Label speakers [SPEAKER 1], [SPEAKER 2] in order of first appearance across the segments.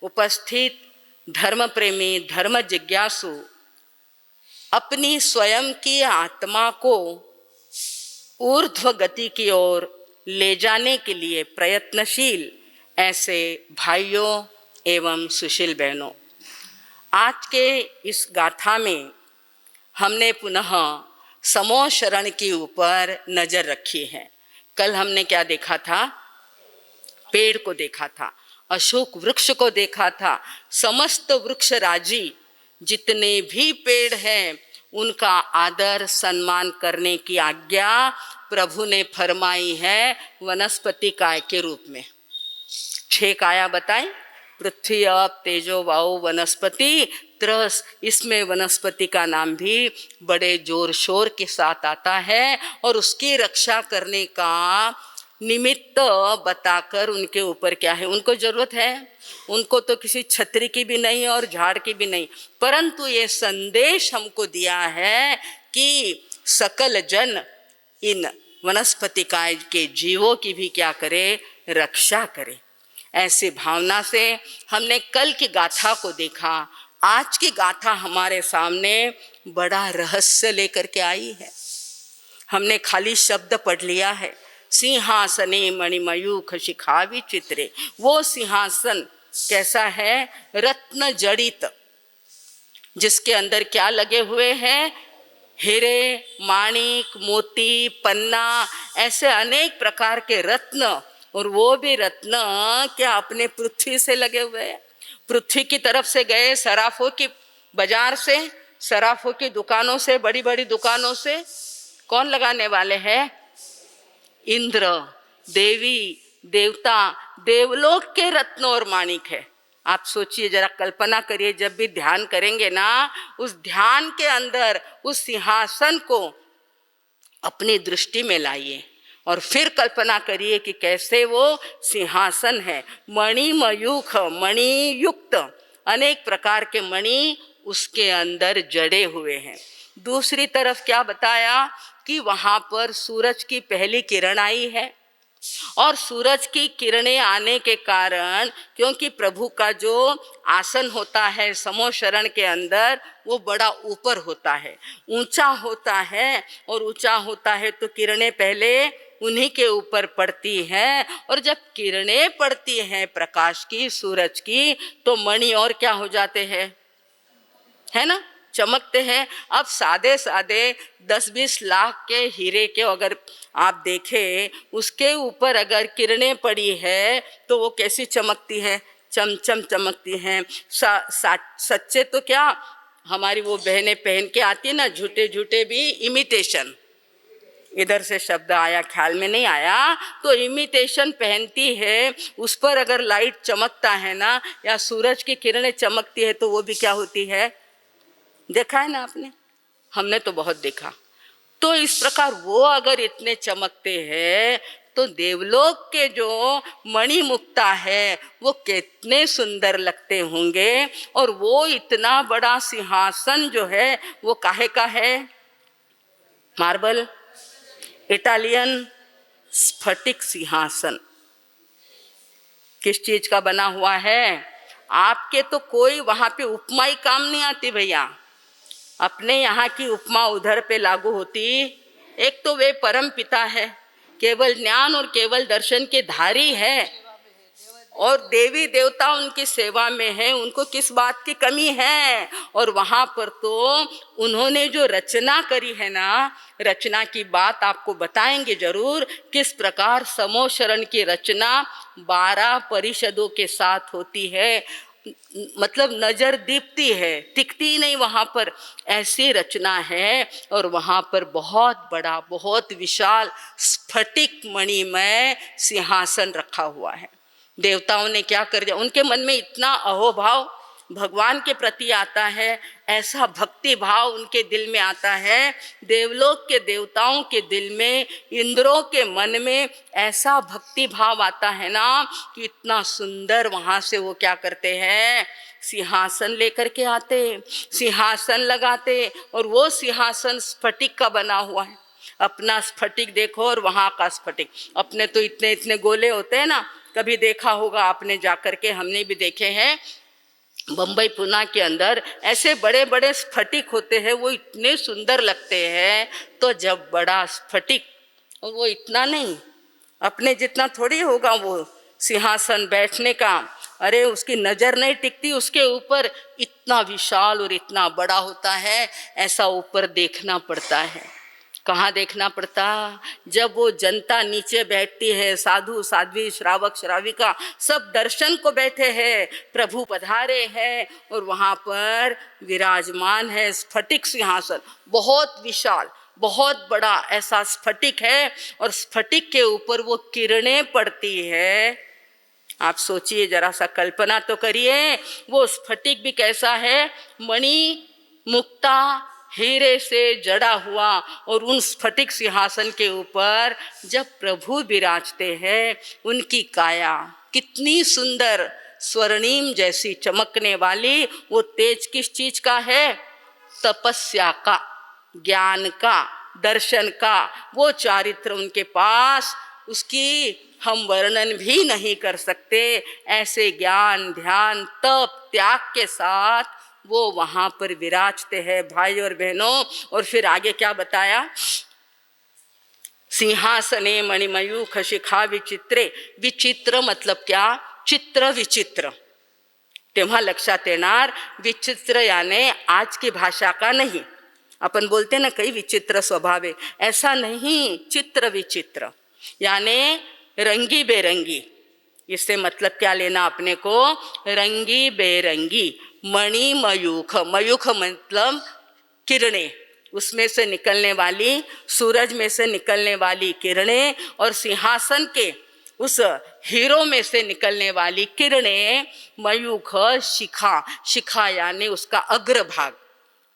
[SPEAKER 1] उपस्थित धर्म प्रेमी, धर्म जिज्ञासु अपनी स्वयं की आत्मा को ऊर्ध्व गति की ओर ले जाने के लिए प्रयत्नशील ऐसे भाइयों एवं सुशील बहनों, आज के इस गाथा में हमने पुनः समूह शरण के ऊपर नजर रखी है। कल हमने क्या देखा था? पेड़ को देखा था, अशोक वृक्ष को देखा था। समस्त वृक्ष राजी जितने भी पेड़ हैं उनका आदर सम्मान करने की आज्ञा प्रभु ने फरमाई है वनस्पति काय के रूप में। 6 काया बताएं, पृथ्वी, आप, तेजो, वायु, वनस्पति, त्रस। इसमें वनस्पति का नाम भी बड़े जोर शोर के साथ आता है और उसकी रक्षा करने का निमित्त बताकर उनके ऊपर क्या है, उनको जरूरत है। उनको तो किसी छतरी की भी नहीं और झाड़ की भी नहीं, परंतु ये संदेश हमको दिया है कि सकल जन इन वनस्पति काय के जीवों की भी क्या करे, रक्षा करे। ऐसी भावना से हमने कल की गाथा को देखा। आज की गाथा हमारे सामने बड़ा रहस्य लेकर के आई है। हमने खाली शब्द पढ़ लिया है, सिंहासने मणिमयूख शिखावि चित्रे। वो सिंहासन कैसा है? रत्न जड़ित, जिसके अंदर क्या लगे हुए हैं? हीरे, माणिक, मोती, पन्ना, ऐसे अनेक प्रकार के रत्न। और वो भी रत्न क्या अपने पृथ्वी से लगे हुए हैं, पृथ्वी की तरफ से गए, सराफों की बाजार से, सराफों की दुकानों से, बड़ी बड़ी दुकानों से। कौन लगाने वाले हैं? इंद्र, देवी, देवता, देवलोक के रत्न और माणिक है। आप सोचिए, जरा कल्पना करिए, जब भी ध्यान करेंगे ना, उस ध्यान के अंदर उस सिंहासन को अपनी दृष्टि में लाइए और फिर कल्पना करिए कि कैसे वो सिंहासन है। मणिमयूख, मणि युक्त, अनेक प्रकार के मणि उसके अंदर जड़े हुए हैं। दूसरी तरफ क्या बताया कि वहाँ पर सूरज की पहली किरण आई है और सूरज की किरणें आने के कारण, क्योंकि प्रभु का जो आसन होता है समूह शरण के अंदर, वो बड़ा ऊपर होता है, ऊंचा होता है। और ऊंचा होता है तो किरणें पहले उन्हीं के ऊपर पड़ती हैं। और जब किरणें पड़ती हैं प्रकाश की, सूरज की, तो मणि और क्या हो जाते हैं, है ना, चमकते हैं। अब सादे सादे 10-20 लाख के हीरे के अगर आप देखें, उसके ऊपर अगर किरणें पड़ी है तो वो कैसी चमकती है? चमचम चमकती हैं। सच्चे तो क्या, हमारी वो बहनें पहन के आती है ना, झूठे झूठे भी इमिटेशन, इधर से शब्द आया, ख्याल में नहीं आया, तो इमिटेशन पहनती है। उस पर अगर लाइट चमकता है ना, या सूरज की किरणें चमकती है, तो वो भी क्या होती है? देखा है ना आपने, हमने तो बहुत देखा। तो इस प्रकार वो अगर इतने चमकते हैं तो देवलोक के जो मणिमुक्ता है वो कितने सुंदर लगते होंगे। और वो इतना बड़ा सिंहासन जो है वो काहे का है? मार्बल, इटालियन स्फटिक सिंहासन। किस चीज का बना हुआ है? आपके तो कोई वहां पे उपमा ही काम नहीं आती भैया। अपने यहाँ की उपमा उधर पे लागू होती। एक तो वे परम पिता है, केवल ज्ञान और केवल दर्शन के धारी है, और देवी देवता उनकी सेवा में है, उनको किस बात की कमी है? और वहाँ पर तो उन्होंने जो रचना करी है ना, रचना की बात आपको बताएंगे जरूर, किस प्रकार समूह शरण की रचना 12 परिषदों के साथ होती है। मतलब नजर दीप्ति है, टिकती नहीं वहाँ पर, ऐसी रचना है। और वहाँ पर बहुत बड़ा, बहुत विशाल स्फटिक मणिमय सिंहासन रखा हुआ है। देवताओं ने क्या कर दिया, उनके मन में इतना अहोभाव भगवान के प्रति आता है, ऐसा भक्ति भाव उनके दिल में आता है। देवलोक के देवताओं के दिल में, इंद्रों के मन में ऐसा भक्ति भाव आता है ना कि इतना सुंदर वहाँ से वो क्या करते हैं, सिंहासन लेकर के आते, सिंहासन लगाते। और वो सिंहासन स्फटिक का बना हुआ है। अपना स्फटिक देखो और वहाँ का स्फटिक, अपने तो इतने इतने गोले होते हैं ना, कभी देखा होगा आपने जाकर के, हमने भी देखे हैं, बम्बई पुणे के अंदर ऐसे बड़े बड़े स्फटिक होते हैं, वो इतने सुंदर लगते हैं। तो जब बड़ा स्फटिक, वो इतना नहीं, अपने जितना थोड़ी होगा वो सिंहासन बैठने का, अरे उसकी नज़र नहीं टिकती उसके ऊपर, इतना विशाल और इतना बड़ा होता है। ऐसा ऊपर देखना पड़ता है। कहाँ देखना पड़ता? जब वो जनता नीचे बैठती है, साधु साध्वी श्रावक श्राविका सब दर्शन को बैठे हैं, प्रभु पधारे हैं और वहाँ पर विराजमान है स्फटिक सिंहासन, बहुत विशाल बहुत बड़ा ऐसा स्फटिक है, और स्फटिक के ऊपर वो किरणें पड़ती है। आप सोचिए, जरा सा कल्पना तो करिए, वो स्फटिक भी कैसा है, मणि मुक्ता हीरे से जड़ा हुआ, और उन स्फटिक सिंहासन के ऊपर जब प्रभु विराजते हैं, उनकी काया कितनी सुंदर स्वर्णिम जैसी चमकने वाली। वो तेज किस चीज का है? तपस्या का, ज्ञान का, दर्शन का। वो चारित्र उनके पास, उसकी हम वर्णन भी नहीं कर सकते। ऐसे ज्ञान ध्यान तप त्याग के साथ वो वहाँ पर विराजते हैं भाई और बहनों। और फिर आगे क्या बताया? सिंहासने मणिमयूख शिखा विचित्रे। विचित्र मतलब क्या? चित्र विचित्र। तेव्हा लक्षात येणार, विचित्र यानी आज की भाषा का नहीं। अपन बोलते ना कई विचित्र स्वभाव है, ऐसा नहीं, चित्र विचित्र यानी रंगी बेरंगी। इससे मतलब क्या लेना अपने को? रंगी बेरंगी। मणि मयूख, मयूख मतलब किरणें, उसमें से निकलने वाली, सूरज में से निकलने वाली किरणें, और सिंहासन के उस हीरो में से निकलने वाली किरणें। मयूख शिखा, शिखा यानी उसका अग्रभाग,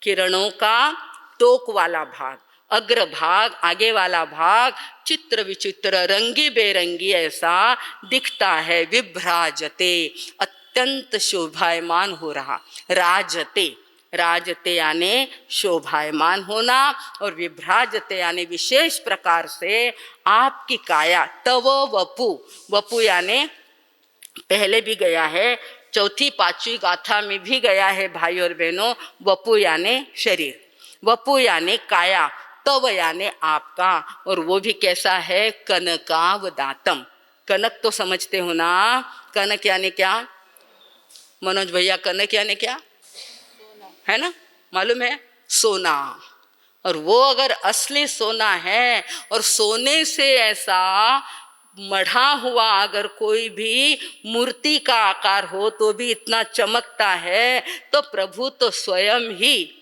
[SPEAKER 1] किरणों का टोक वाला भाग, अग्रभाग आगे वाला भाग चित्र विचित्र रंगी बेरंगी ऐसा दिखता है। विभ्राजते, अत्यंत शोभायमान हो रहा। राजते, राजते यानी शोभायमान होना, और विभ्राजते यानी विशेष प्रकार से आपकी काया। तव वपु, वपु यानी पहले भी गया है, चौथी पांचवी गाथा में भी गया है भाई और बहनों। वपु यानी शरीर, वपु यानी काया, तव यानी आपका, और वो भी कैसा है? कनकावदातम। कनक तो समझते हो ना, कनक यानी क्या? मनोज भैया, कनक यानी क्या है ना, मालूम है? सोना। और वो अगर असली सोना है, और सोने से ऐसा मढ़ा हुआ अगर कोई भी मूर्ति का आकार हो तो भी इतना चमकता है, तो प्रभु तो स्वयं ही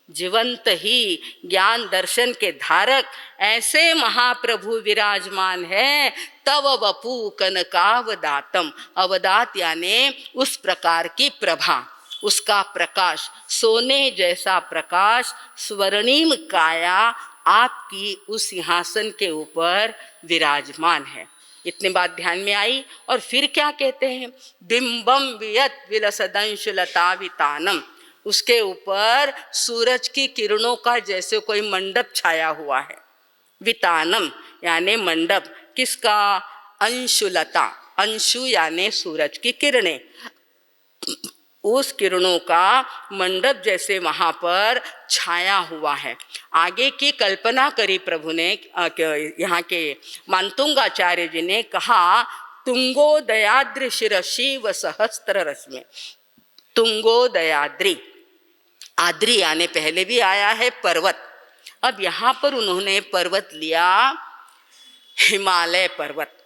[SPEAKER 1] जीवंत ही ज्ञान दर्शन के धारक ऐसे महाप्रभु विराजमान है। तव वपु कनकावदातम, अवदात यानी उस प्रकार की प्रभा, उसका प्रकाश, सोने जैसा प्रकाश, स्वर्णिम काया आपकी उस सिंहासन के ऊपर विराजमान है। इतनी बात ध्यान में आई। और फिर क्या कहते हैं? बिंबम वियत विलसदंश लतावितानम, उसके ऊपर सूरज की किरणों का जैसे कोई मंडप छाया हुआ है। वितानम यानी मंडप, किसका? अंशुलता, अंशु यानी सूरज की किरणें, उस किरणों का मंडप जैसे वहाँ पर छाया हुआ है। आगे की कल्पना करी प्रभु ने, यहाँ के मानतुंगाचार्य जी ने कहा, तुंगोदयाद्रि शिरसी व सहस्त्र रश्मि। तुंगोदयाद्रि, आद्रि यानी पहले भी आया है पर्वत, अब यहाँ पर उन्होंने पर्वत लिया हिमालय पर्वत।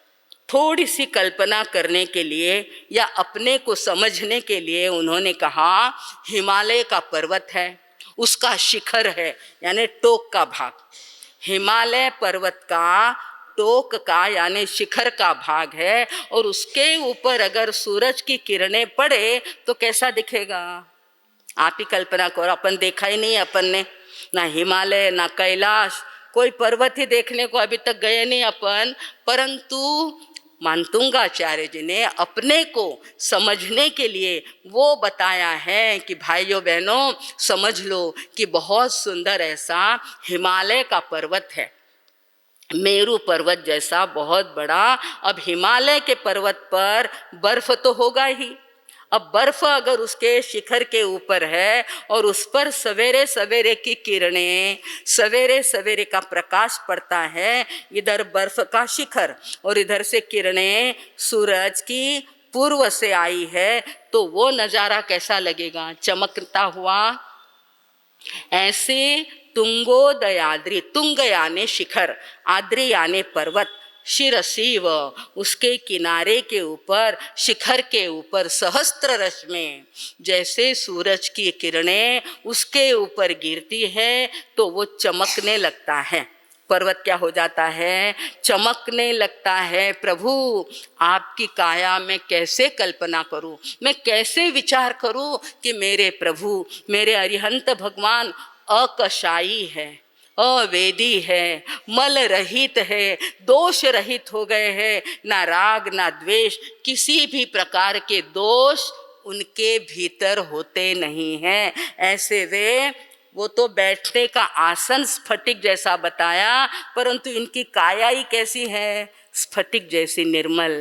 [SPEAKER 1] थोड़ी सी कल्पना करने के लिए या अपने को समझने के लिए उन्होंने कहा हिमालय का पर्वत है, उसका शिखर है यानी टोक का भाग। हिमालय पर्वत का टोक का यानी शिखर का भाग है, और उसके ऊपर अगर सूरज की किरणें पड़े तो कैसा दिखेगा? आप ही कल्पना करो। अपन देखा ही नहीं, अपन ने ना हिमालय ना कैलाश, कोई पर्वत ही देखने को अभी तक गए नहीं अपन। परंतु मानतुंगाचार्य जी ने अपने को समझने के लिए वो बताया है कि भाइयों बहनों समझ लो कि बहुत सुंदर ऐसा हिमालय का पर्वत है। मेरू पर्वत जैसा बहुत बड़ा। अब हिमालय के पर्वत पर बर्फ तो होगा ही। अब बर्फ अगर उसके शिखर के ऊपर है और उस पर सवेरे सवेरे की किरणें, सवेरे सवेरे का प्रकाश पड़ता है, इधर बर्फ का शिखर और इधर से किरणें सूरज की पूर्व से आई है, तो वो नज़ारा कैसा लगेगा, चमकता हुआ। ऐसे तुंगोदयाद्रि, तुंग यानी शिखर, आद्रि यानी पर्वत, शिरसीव उसके किनारे के ऊपर, शिखर के ऊपर सहस्त्र रश्मि, जैसे सूरज की किरणें उसके ऊपर गिरती है तो वो चमकने लगता है। पर्वत क्या हो जाता है, चमकने लगता है। प्रभु आपकी काया मैं कैसे कल्पना करूं, मैं कैसे विचार करूं कि मेरे प्रभु, मेरे अरिहंत भगवान अकशाई है, अवेदी है, मल रहित है, दोष रहित हो गए हैं, ना राग ना द्वेष, किसी भी प्रकार के दोष उनके भीतर होते नहीं हैं। ऐसे वे, वो तो बैठने का आसन स्फटिक जैसा बताया, परंतु इनकी काया ही कैसी है, स्फटिक जैसी निर्मल,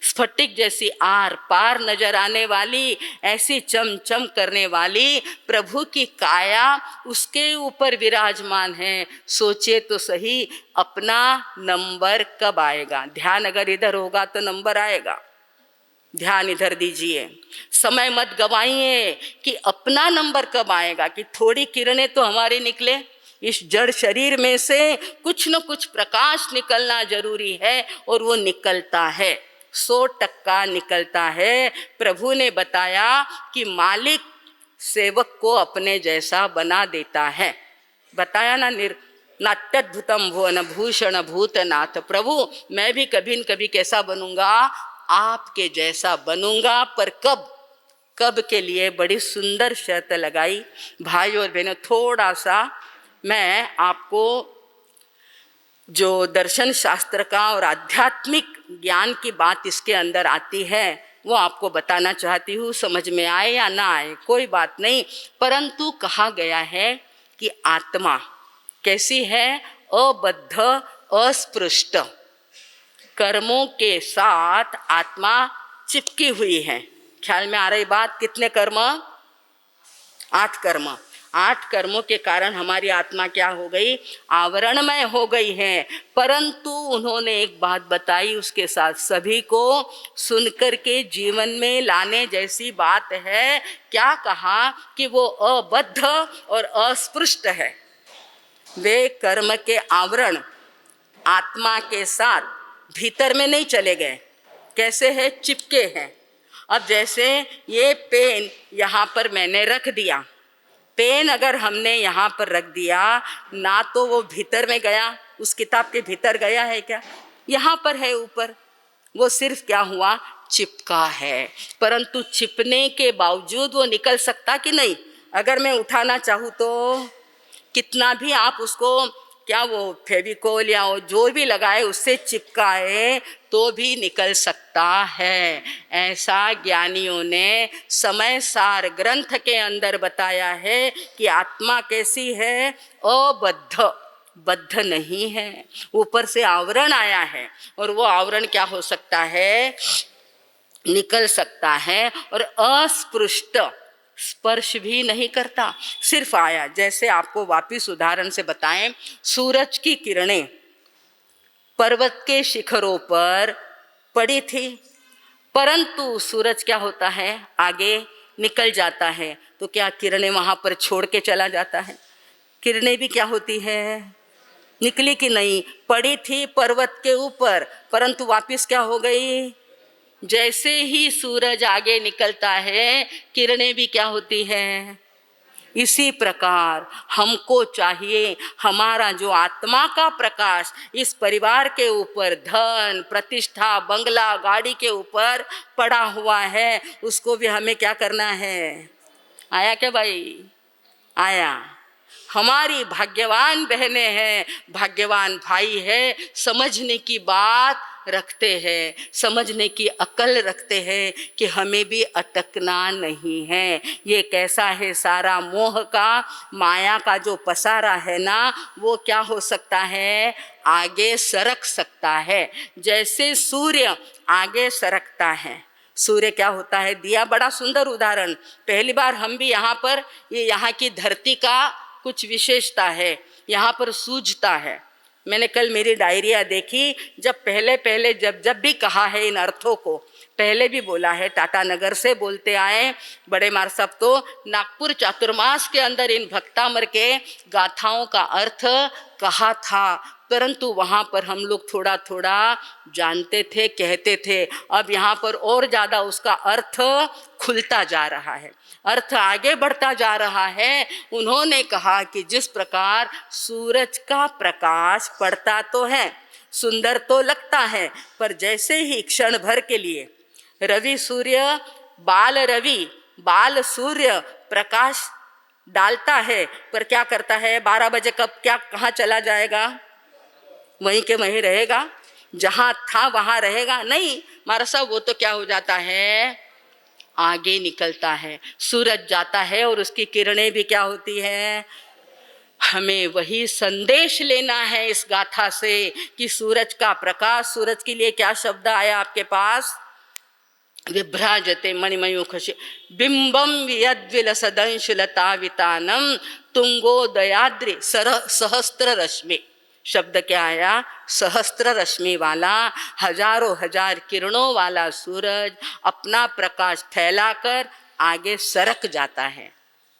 [SPEAKER 1] स्फटिक जैसी आर पार नजर आने वाली, ऐसी चमचम करने वाली प्रभु की काया उसके ऊपर विराजमान है। सोचे तो सही, अपना नंबर कब आएगा। ध्यान अगर इधर होगा तो नंबर आएगा, ध्यान इधर दीजिए, समय मत गवाइए कि अपना नंबर कब आएगा, कि थोड़ी किरणें तो हमारे निकले, इस जड़ शरीर में से कुछ न कुछ प्रकाश निकलना जरूरी है, और वो निकलता है, 100% निकलता है। प्रभु ने बताया कि मालिक सेवक को अपने जैसा बना देता है, बताया ना, नाट्यद्भुतम भुवन भूषण भूतनाथ। प्रभु मैं भी कभी न कभी कैसा बनूंगा, आपके जैसा बनूंगा, पर कब, कब के लिए बड़ी सुंदर शर्त लगाई। भाई और बहनों, थोड़ा सा मैं आपको जो दर्शन शास्त्र का और आध्यात्मिक ज्ञान की बात इसके अंदर आती है वो आपको बताना चाहती हूँ। समझ में आए या ना आए कोई बात नहीं, परंतु कहा गया है कि आत्मा कैसी है, अबद्ध अस्पृष्ट, कर्मों के साथ आत्मा चिपकी हुई है। ख्याल में आ रही बात, कितने कर्म, 8 कर्म, 8 कर्मों के कारण हमारी आत्मा क्या हो गई, आवरणमय हो गई है। परंतु उन्होंने एक बात बताई, उसके साथ सभी को सुनकर के जीवन में लाने जैसी बात है। क्या कहा कि वो अबद्ध और अस्पृष्ट है, वे कर्म के आवरण आत्मा के साथ भीतर में नहीं चले गए। कैसे है, चिपके हैं। अब जैसे ये पेन यहाँ पर मैंने रख दिया, पेन अगर हमने यहाँ पर रख दिया ना, तो वो भीतर में गया, उस किताब के भीतर गया है क्या, यहाँ पर है ऊपर, वो सिर्फ क्या हुआ, चिपका है। परंतु चिपने के बावजूद वो निकल सकता कि नहीं, अगर मैं उठाना चाहूँ तो कितना भी आप उसको क्या वो फेविकोल या वो जो भी लगाए उससे चिपकाए तो भी निकल सकता है। ऐसा ज्ञानियों ने समय सार ग्रंथ के अंदर बताया है कि आत्मा कैसी है, अबद्ध, बद्ध नहीं है, ऊपर से आवरण आया है, और वो आवरण क्या हो सकता है, निकल सकता है, और अस्पृष्ट, स्पर्श भी नहीं करता, सिर्फ आया। जैसे आपको वापिस उदाहरण से बताएं, सूरज की किरणें पर्वत के शिखरों पर पड़ी थी, परंतु सूरज क्या होता है, आगे निकल जाता है, तो क्या किरणें वहां पर छोड़ के चला जाता है, किरणें भी क्या होती है, निकली कि नहीं, पड़ी थी पर्वत के ऊपर, परंतु वापिस क्या हो गई, जैसे ही सूरज आगे निकलता है किरणें भी क्या होती हैं। इसी प्रकार हमको चाहिए, हमारा जो आत्मा का प्रकाश इस परिवार के ऊपर, धन प्रतिष्ठा बंगला गाड़ी के ऊपर पड़ा हुआ है, उसको भी हमें क्या करना है, आया क्या भाई, आया। हमारी भाग्यवान बहनें हैं, भाग्यवान भाई है, समझने की बात रखते हैं, समझने की अक्ल रखते हैं कि हमें भी अटकना नहीं है। ये कैसा है, सारा मोह का, माया का जो पसारा है ना, वो क्या हो सकता है, आगे सरक सकता है। जैसे सूर्य आगे सरकता है, सूर्य क्या होता है, दिया, बड़ा सुंदर उदाहरण। पहली बार हम भी यहाँ पर, ये यहाँ की धरती का कुछ विशेषता है, यहाँ पर सूझता है। मैंने कल मेरी डायरिया देखी, जब पहले जब भी कहा है इन अर्थों को, पहले भी बोला है, टाटा नगर से बोलते आए बड़े मार साहब, तो नागपुर चातुर्मास के अंदर इन भक्तामर के गाथाओं का अर्थ कहा था, परंतु वहाँ पर हम लोग थोड़ा थोड़ा जानते थे, कहते थे। अब यहाँ पर और ज़्यादा उसका अर्थ खुलता जा रहा है, अर्थ आगे बढ़ता जा रहा है। उन्होंने कहा कि जिस प्रकार सूरज का प्रकाश पड़ता तो है, सुंदर तो लगता है, पर जैसे ही क्षण भर के लिए रवि सूर्य, बाल रवि, बाल सूर्य प्रकाश डालता है, पर क्या करता है, 12 बजे कब क्या कहाँ चला जाएगा, वहीं के वहीं रहेगा, जहाँ था वहाँ रहेगा नहीं मारा साहब। वो तो क्या हो जाता है, आगे निकलता है, सूरज जाता है और उसकी किरणें भी क्या होती हैं। हमें वही संदेश लेना है इस गाथा से कि सूरज का प्रकाश, सूरज के लिए क्या शब्द आया आपके पास, विभ्राजते मणिमयूखशि बिंबम यद्विलसदंशुलतावितानम तुंगोदयाद्रि सहस्त्र रश्मि। शब्द क्या आया, सहस्त्र रश्मि वाला, हजारों हजार किरणों वाला सूरज अपना प्रकाश फैलाकर आगे सरक जाता है।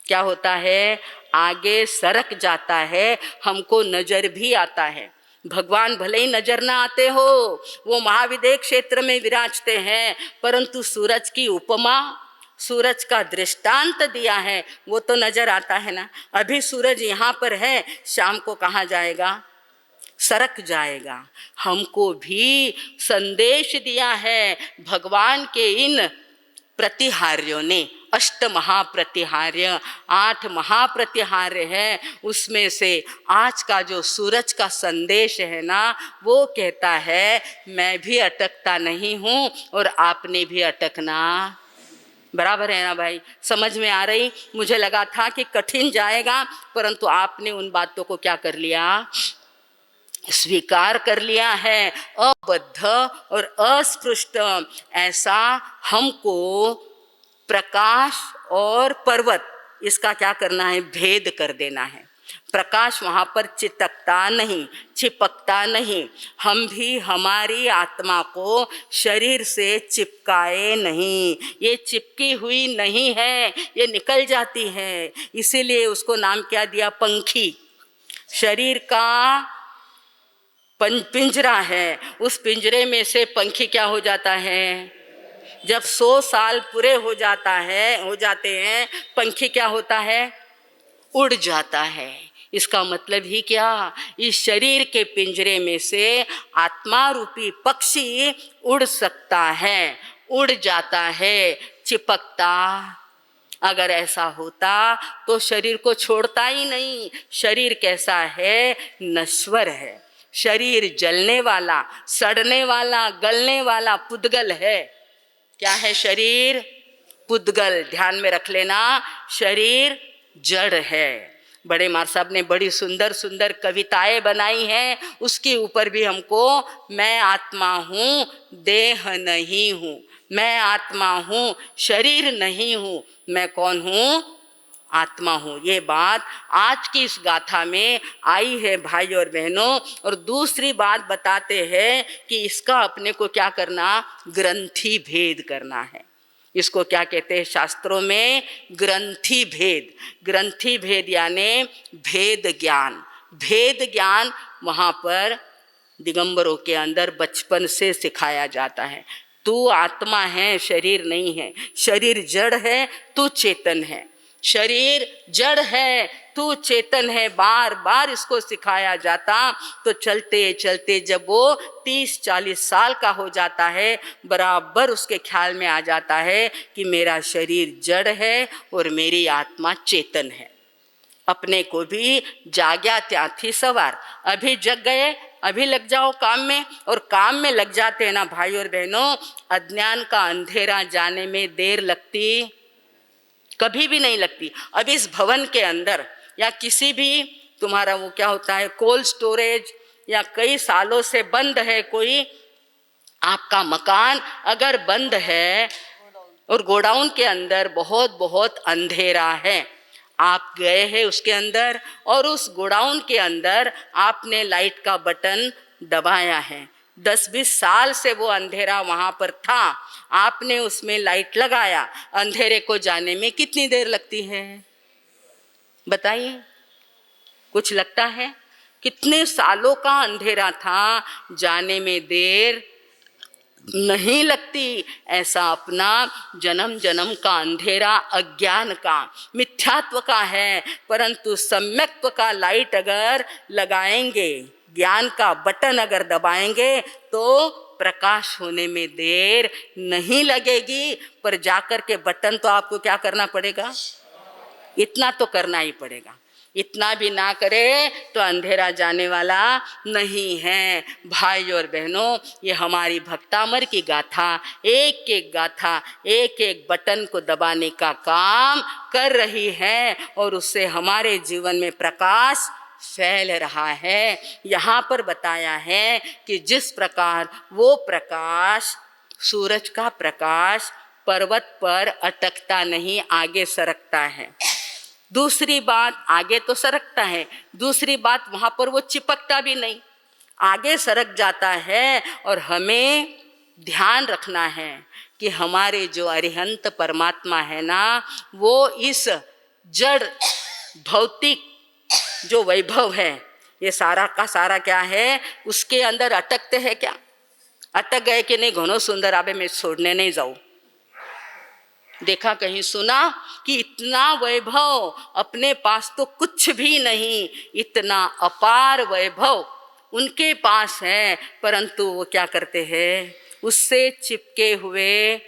[SPEAKER 1] क्या होता है, आगे सरक जाता है, हमको नजर भी आता है। भगवान भले ही नजर ना आते हो, वो महाविदेह क्षेत्र में विराजते हैं, परंतु सूरज की उपमा, सूरज का दृष्टांत दिया है, वो तो नजर आता है ना। अभी सूरज यहाँ पर है, शाम को कहाँ जाएगा, सरक जाएगा। हमको भी संदेश दिया है भगवान के इन प्रतिहार्यों ने, अष्ट महाप्रतिहार्य, 8 महाप्रतिहार्य है, उसमें से आज का जो सूरज का संदेश है ना, वो कहता है मैं भी अटकता नहीं हूँ और आपने भी अटकना बराबर है ना भाई। समझ में आ रही, मुझे लगा था कि कठिन जाएगा, परंतु आपने उन बातों को क्या कर लिया, स्वीकार कर लिया है। अबद्ध और अस्पृष्ट, ऐसा हमको प्रकाश और पर्वत, इसका क्या करना है, भेद कर देना है। प्रकाश वहाँ पर चिटकता नहीं, चिपकता नहीं। हम भी हमारी आत्मा को शरीर से चिपकाए नहीं, ये चिपकी हुई नहीं है, ये निकल जाती है। इसीलिए उसको नाम क्या दिया, पंखी। शरीर का पिंजरा है, उस पिंजरे में से पंखी क्या हो जाता है, जब 100 साल पूरे हो जाते हैं, पंखी क्या होता है, उड़ जाता है। इसका मतलब ही क्या, इस शरीर के पिंजरे में से आत्मा रूपी पक्षी उड़ सकता है, उड़ जाता है, चिपकता अगर ऐसा होता तो शरीर को छोड़ता ही नहीं। शरीर कैसा है, नश्वर है, शरीर जलने वाला, सड़ने वाला, गलने वाला पुद्गल है। क्या है शरीर, पुद्गल, ध्यान में रख लेना, शरीर जड़ है। बड़े मार साहब ने बड़ी सुंदर सुंदर कविताएं बनाई हैं, उसके ऊपर भी हमको मैं आत्मा हूँ, देह नहीं हूँ, मैं आत्मा हूँ, शरीर नहीं हूँ, मैं कौन हूँ, आत्मा हूँ। ये बात आज की इस गाथा में आई है भाई और बहनों। और दूसरी बात बताते हैं कि इसका अपने को क्या करना, ग्रंथि भेद करना है। इसको क्या कहते हैं शास्त्रों में, ग्रंथि भेद। ग्रंथि भेद यानी भेद ज्ञान। भेद ज्ञान वहाँ पर दिगंबरों के अंदर बचपन से सिखाया जाता है। तू आत्मा है, शरीर नहीं है, शरीर जड़ है, तू चेतन है, शरीर जड़ है, तू चेतन है। बार बार इसको सिखाया जाता, तो चलते चलते जब वो 30-40 साल का हो जाता है, बराबर उसके ख्याल में आ जाता है कि मेरा शरीर जड़ है और मेरी आत्मा चेतन है। अपने को भी जाग्या त्या थी सवार, अभी जग गए अभी लग जाओ काम में, और काम में लग जाते हैं ना भाई और बहनों, अज्ञान का अंधेरा जाने में देर लगती कभी भी नहीं लगती। अब इस भवन के अंदर या किसी भी तुम्हारा वो क्या होता है कोल्ड स्टोरेज, या कई सालों से बंद है कोई आपका मकान अगर बंद है और गोडाउन के अंदर बहुत बहुत अंधेरा है, आप गए हैं उसके अंदर और उस गोडाउन के अंदर आपने लाइट का बटन दबाया है, 10-20 साल से वो अंधेरा वहाँ पर था, आपने उसमें लाइट लगाया, अंधेरे को जाने में कितनी देर लगती है बताइए? कुछ लगता है? कितने सालों का अंधेरा था, जाने में देर नहीं लगती। ऐसा अपना जन्म जन्म का अंधेरा अज्ञान का मिथ्यात्व का है, परंतु सम्यक्त्व का लाइट अगर लगाएंगे, ज्ञान का बटन अगर दबाएंगे तो प्रकाश होने में देर नहीं लगेगी। पर जाकर के बटन तो आपको क्या करना पड़ेगा? इतना तो करना ही पड़ेगा। इतना भी ना करे तो अंधेरा जाने वाला नहीं है। भाई और बहनों, ये हमारी भक्तामर की गाथा एक एक गाथा एक एक बटन को दबाने का काम कर रही है और उससे हमारे जीवन में प्रकाश फैल रहा है। यहाँ पर बताया है कि जिस प्रकार वो प्रकाश, सूरज का प्रकाश पर्वत पर अटकता नहीं, आगे सरकता है। दूसरी बात, आगे तो सरकता है, दूसरी बात वहाँ पर वो चिपकता भी नहीं, आगे सरक जाता है। और हमें ध्यान रखना है कि हमारे जो अरिहंत परमात्मा है ना, वो इस जड़ भौतिक जो वैभव है, ये सारा का सारा क्या है, उसके अंदर अटकते हैं क्या? अटक गए कि नहीं? घनो सुंदर आबे मैं छोड़ने नहीं जाऊँ। देखा कहीं सुना कि इतना वैभव अपने पास तो कुछ भी नहीं, इतना अपार वैभव उनके पास है, परंतु वो क्या करते हैं? उससे चिपके हुए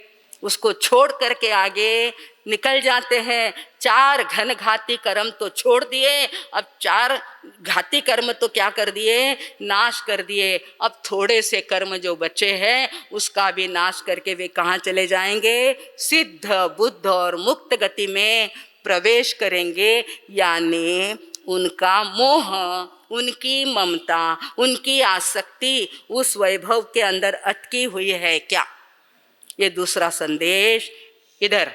[SPEAKER 1] उसको छोड़ करके आगे निकल जाते हैं। 4 घन घाती कर्म तो छोड़ दिए, अब 4 घाती कर्म तो क्या कर दिए? नाश कर दिए। अब थोड़े से कर्म जो बचे हैं उसका भी नाश करके वे कहाँ चले जाएंगे? सिद्ध बुद्ध और मुक्त गति में प्रवेश करेंगे। यानी उनका मोह, उनकी ममता, उनकी आसक्ति उस वैभव के अंदर अटकी हुई है क्या? ये दूसरा संदेश इधर,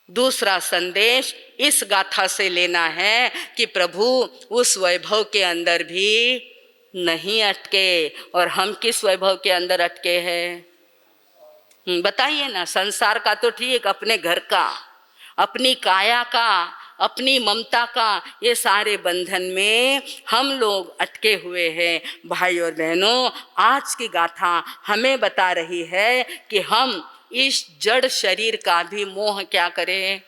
[SPEAKER 1] दूसरा संदेश इस गाथा से लेना है कि प्रभु उस वैभव के अंदर भी नहीं अटके। और हम किस वैभव के अंदर अटके हैं? बताइए ना। संसार का तो ठीक, अपने घर का, अपनी काया का, अपनी ममता का, ये सारे बंधन में हम लोग अटके हुए हैं। भाई और बहनों, आज की गाथा हमें बता रही है कि हम इस जड़ शरीर का भी मोह क्या करें?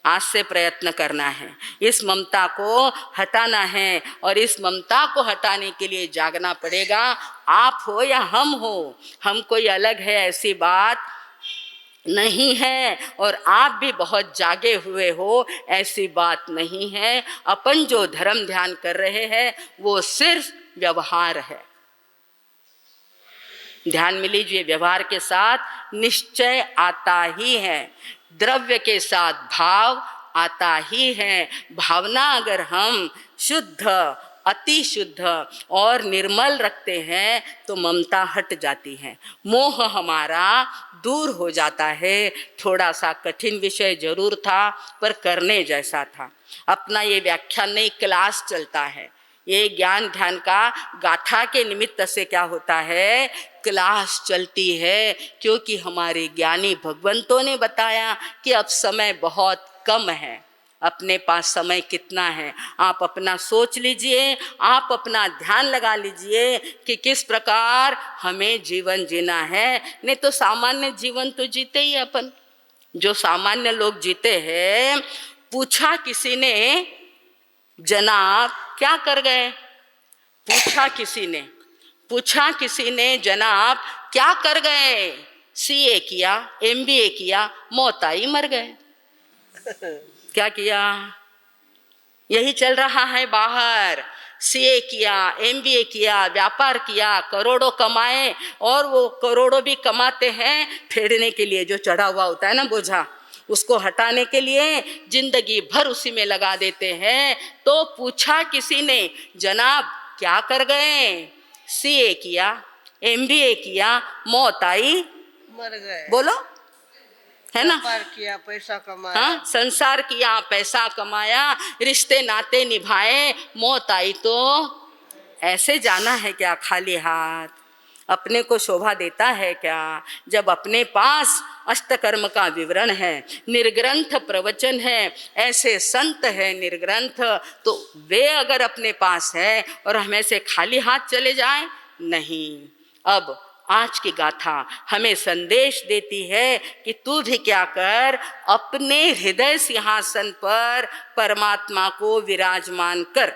[SPEAKER 1] आज से प्रयत्न करना है, इस ममता को हटाना है। और इस ममता को हटाने के लिए जागना पड़ेगा। आप हो या हम हो, हम कोई अलग है ऐसी बात नहीं है, और आप भी बहुत जागे हुए हो ऐसी बात नहीं है। अपन जो धर्म ध्यान कर रहे हैं वो सिर्फ व्यवहार है। ध्यान में लीजिए, व्यवहार के साथ निश्चय आता ही है, द्रव्य के साथ भाव आता ही है। भावना अगर हम शुद्ध, अति शुद्ध और निर्मल रखते हैं तो ममता हट जाती है, मोह हमारा दूर हो जाता है। थोड़ा सा कठिन विषय जरूर था पर करने जैसा था। अपना ये व्याख्यान नहीं, क्लास चलता है। ये ज्ञान ध्यान का गाथा के निमित्त से क्या होता है? क्लास चलती है, क्योंकि हमारे ज्ञानी भगवंतों ने बताया कि अब समय बहुत कम है। अपने पास समय कितना है आप अपना सोच लीजिए, आप अपना ध्यान लगा लीजिए कि किस प्रकार हमें जीवन जीना है। नहीं तो सामान्य जीवन तो जीते ही अपन, जो सामान्य लोग जीते हैं। पूछा किसी ने, जनाब क्या कर गए? पूछा किसी ने जनाब क्या कर गए? सीए किया, एमबीए किया, मौत आई, मर गए। क्या किया? यही चल रहा है बाहर। सीए किया, एमबीए किया, व्यापार किया, करोड़ों कमाए, और वो करोड़ों भी कमाते हैं फेरने के लिए जो चढ़ा हुआ होता है ना बोझा, उसको हटाने के लिए जिंदगी भर उसी में लगा देते हैं। तो पूछा किसी ने, जनाब क्या कर गए? सीए किया, एमबीए किया, मौत आई,
[SPEAKER 2] मर गए।
[SPEAKER 1] बोलो, है ना?
[SPEAKER 2] व्यापार किया, पैसा कमाया।
[SPEAKER 1] हाँ, संसार किया, पैसा कमाया, रिश्ते नाते निभाए, मौत आई तो ऐसे जाना है क्या खाली हाथ? अपने को शोभा देता है क्या जब अपने पास अष्टकर्म का विवरण है, निर्ग्रंथ प्रवचन है, ऐसे संत है निर्ग्रंथ, तो वे अगर अपने पास है और हम ऐसे खाली हाथ चले जाएं? नहीं। अब आज की गाथा हमें संदेश देती है कि तू भी क्या कर, अपने हृदय सिंहासन पर परमात्मा को विराजमान कर।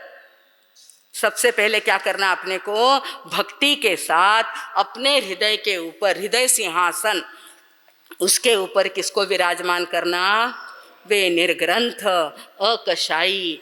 [SPEAKER 1] सबसे पहले क्या करना अपने को? भक्ति के साथ अपने हृदय के ऊपर, हृदय सिंहासन, उसके ऊपर किसको विराजमान करना? वे निर्ग्रंथ अकशाई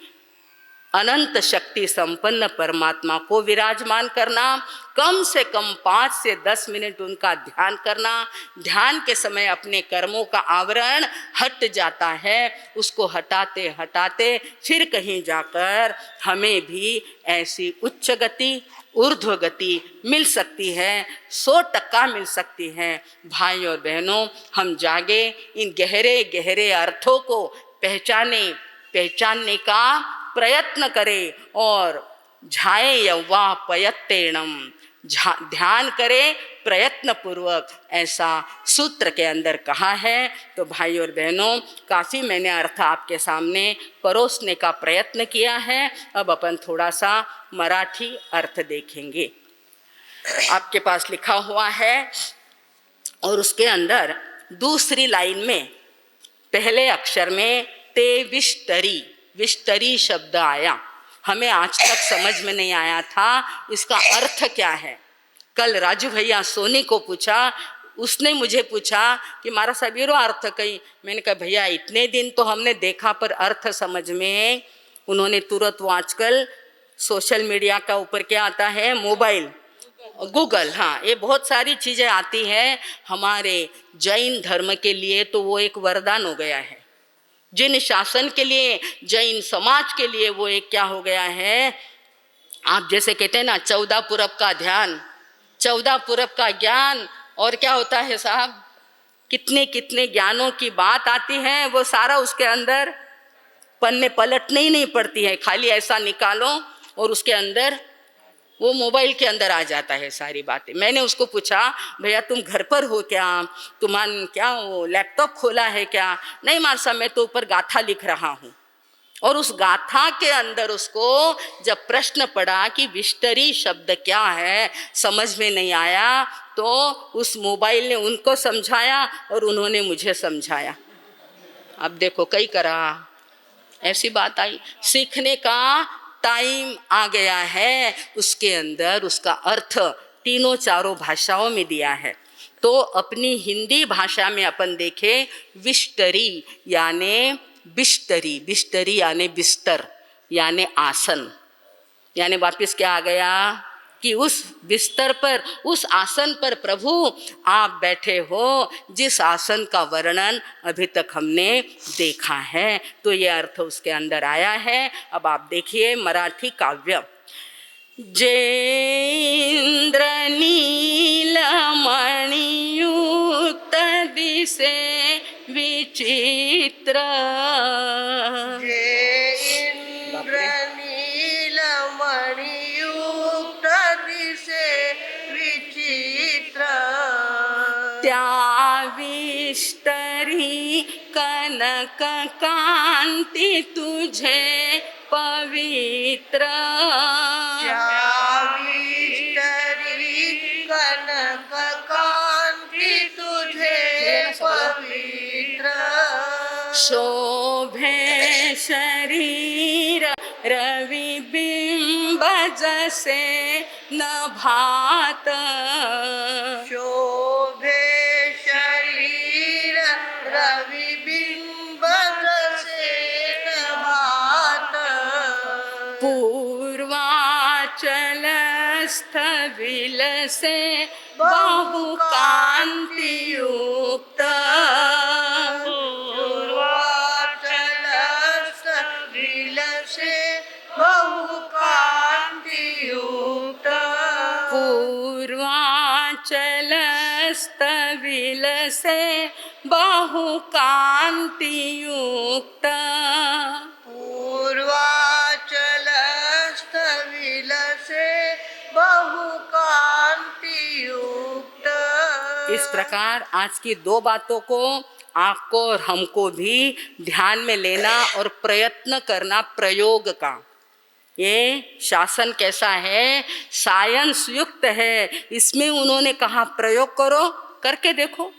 [SPEAKER 1] अनंत शक्ति संपन्न परमात्मा को विराजमान करना। कम से कम 5 से 10 मिनट उनका ध्यान करना। ध्यान के समय अपने कर्मों का आवरण हट जाता है, उसको हटाते हटाते फिर कहीं जाकर हमें भी ऐसी उच्च गति, ऊर्ध्व गति मिल सकती है, 100% मिल सकती है। भाई और बहनों, हम जागे, इन गहरे गहरे अर्थों को पहचानने का प्रयत्न करें और झाए यौवा पयत्तेणम, ध्यान करें प्रयत्न पूर्वक, ऐसा सूत्र के अंदर कहा है। तो भाई और बहनों, काफ़ी मैंने अर्थ आपके सामने परोसने का प्रयत्न किया है। अब अपन थोड़ा सा मराठी अर्थ देखेंगे। आपके पास लिखा हुआ है और उसके अंदर दूसरी लाइन में पहले अक्षर में ते विष्टरी शब्द आया। हमें आज तक समझ में नहीं आया था इसका अर्थ क्या है। कल राजू भैया सोनी को पूछा, उसने मुझे पूछा कि मारा सबीरो अर्थ कही। मैंने कहा भैया इतने दिन तो हमने देखा पर अर्थ समझ में, उन्होंने तुरंत वो आजकल सोशल मीडिया का ऊपर क्या आता है, मोबाइल, गूगल, हाँ, ये बहुत सारी चीज़ें आती हैं। हमारे जैन धर्म के लिए तो वो एक वरदान हो गया है। जिन शासन के लिए, जैन समाज के लिए वो एक क्या हो गया है, आप जैसे कहते हैं ना 14 पूरब का ध्यान, 14 पूरब का ज्ञान। और क्या होता है साहब, कितने कितने ज्ञानों की बात आती है, वो सारा उसके अंदर पन्ने पलटने ही नहीं पड़ती है, खाली ऐसा निकालो और उसके अंदर वो मोबाइल के अंदर आ जाता है सारी बातें। मैंने उसको पूछा भैया तुम घर पर हो क्या, तुम्हारा क्या वो लैपटॉप खोला है क्या? नहीं मार साहब मैं तो ऊपर गाथा लिख रहा हूँ। और उस गाथा के अंदर उसको जब प्रश्न पड़ा कि विष्टरी शब्द क्या है, समझ में नहीं आया, तो उस मोबाइल ने उनको समझाया और उन्होंने मुझे समझाया। अब देखो कई करा, ऐसी बात आई। सीखने का टाइम आ गया है, उसके अंदर उसका अर्थ तीनों चारों भाषाओं में दिया है। तो अपनी हिंदी भाषा में अपन देखें, विष्टरी यानी बिस्तरी, बिस्तरी यानी बिस्तर यानी आसन, यानी वापस क्या आ गया कि उस बिस्तर पर, उस आसन पर प्रभु आप बैठे हो, जिस आसन का वर्णन अभी तक हमने देखा है। तो ये अर्थ उसके अंदर आया है। अब आप देखिए मराठी काव्य। जेंद्र नीलमणियुक्त दिसे विचित्र, विष्टरी कनक कांति तुझे पवित्र,
[SPEAKER 2] विष्टरी कनक कांति तुझे पवित्र,
[SPEAKER 1] शोभे शरीर रवि बिंब जैसे नभात, पूर्वानुराग विलसे बहुकान्तियुक्त
[SPEAKER 2] पूर्वाचलस्तविलसे बहुकान्तियुक्त
[SPEAKER 1] पूर्वाचलस्तविलसे बहुकान्तियुक्त
[SPEAKER 2] पूर्वाचलस्तविलसे बहुकान्तियुक्त।
[SPEAKER 1] इस प्रकार आज की दो बातों को आपको और हमको भी ध्यान में लेना और प्रयत्न करना प्रयोग का। ये शासन कैसा है, साइंस युक्त है। इसमें उन्होंने कहा प्रयोग करो, करके देखो।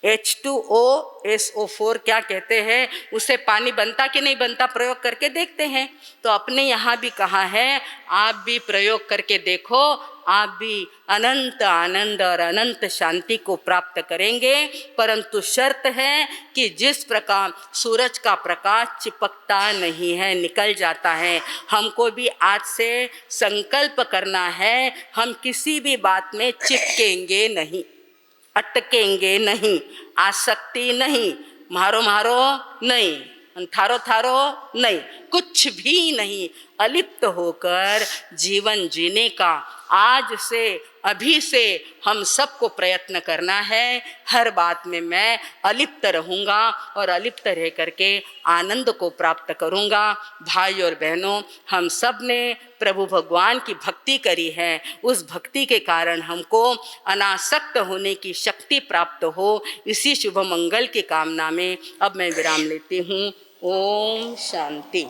[SPEAKER 1] H2O SO4 क्या कहते हैं, उससे पानी बनता कि नहीं बनता, प्रयोग करके देखते हैं। तो अपने यहाँ भी कहा है आप भी प्रयोग करके देखो, आप भी अनंत आनंद और अनंत शांति को प्राप्त करेंगे। परंतु शर्त है कि जिस प्रकार सूरज का प्रकाश चिपकता नहीं है, निकल जाता है, हमको भी आज से संकल्प करना है हम किसी भी बात में चिपकेंगे नहीं, अटकेंगे नहीं, आसक्ति नहीं, मारो मारो नहीं, थारो थारो नहीं, कुछ भी नहीं, अलिप्त होकर जीवन जीने का आज से अभी से हम सबको प्रयत्न करना है। हर बात में मैं अलिप्त रहूँगा और अलिप्त रह करके आनंद को प्राप्त करूँगा। भाई और बहनों, हम सब ने प्रभु भगवान की भक्ति करी है, उस भक्ति के कारण हमको अनासक्त होने की शक्ति प्राप्त हो। इसी शुभ मंगल की कामना में अब मैं विराम लेती हूँ। ओम शांति।